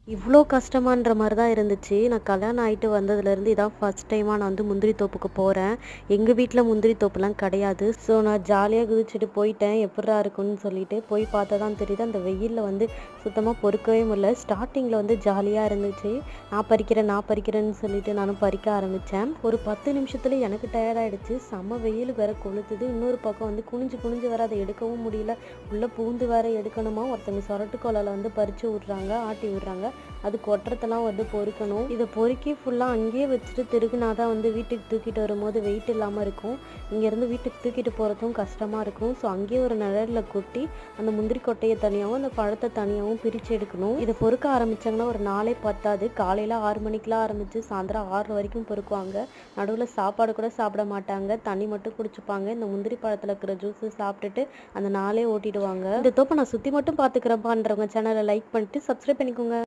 இவ்ளோ கஷ்டமான்ற மாரி தான் இருந்துச்சு. நான் கல்யாணம் ஆயிட்டு வந்ததுலேருந்து இதான் ஃபர்ஸ்ட் டைமா நான் வந்து முந்திரி தோப்புக்கு போறேன். எங்க வீட்ல முந்திரி தோப்புலாம் கிடையாது. ஸோ நான் ஜாலியா குதிச்சுட்டு போயிட்டேன். எப்புட்றா இருக்குன்னு சொல்லிட்டு. போய் பார்த்தா தான் தெரியுது, அந்த வெயில்ல வந்து சுத்தமா பொறுக்கவே முடியல. ஸ்டார்ட்டிங்கில வந்து ஜாலியா இருந்துச்சு. நான் பறிக்கிறேன்னு சொல்லிட்டு நானும் பறிக்க ஆரம்பிச்சேன். ஒரு 10 நிமிஷத்துல எனக்கு டயர்ட் ஆயிடுச்சு. செம்ம வெயில் வேற கொளுத்துது. இன்னொரு பக்கம் வந்து குனிஞ்சு குனிஞ்சு வேற அத எடுக்கவும் முடியல. உள்ள பூந்து வேற எடுக்கணுமா, ஒருத்தவங்க சொரட்டு கோலால வந்து பறிச்சு விட்றாங்க, ஆட்டி விட்றாங்க. அது கொட்டுறதெல்லாம் வந்து பொறுக்கணும். இதை பொறுக்கி ஃபுல்லாக அங்கேயே வச்சுட்டு திருகுனா தான் வந்து வீட்டுக்கு தூக்கிட்டு வரும்போது வெயிட் இல்லாமல் இருக்கும். இங்கேருந்து வீட்டுக்கு தூக்கிட்டு போகிறதும் கஷ்டமாக இருக்கும். ஸோ அங்கேயே ஒரு நிழலில் கொட்டி அந்த முந்திரி கொட்டையை தனியாகவும் அந்த பழத்தை தனியாகவும் பிரித்து எடுக்கணும். இதை பொறுக்க ஆரம்பித்தாங்கன்னா ஒரு நாளே பத்தாது. காலையில் 6 மணிக்கெலாம் ஆரம்பித்து சாயந்தரம் 6 வரைக்கும் பொறுக்குவாங்க. நடுவில் சாப்பாடு கூட சாப்பிட மாட்டாங்க, தண்ணி மட்டும் குடிச்சுப்பாங்க. இந்த முந்திரி பழத்தில் இருக்கிற ஜூஸு சாப்பிட்டுட்டு அந்த நாளே ஓட்டிடுவாங்க. இந்த தோப்பை நான் சுற்றி மட்டும் பார்த்துக்கிறேன்ப்பான்றவங்க சேனலை லைக் பண்ணிட்டு சப்ஸ்கிரைப் பண்ணிக்கோங்க.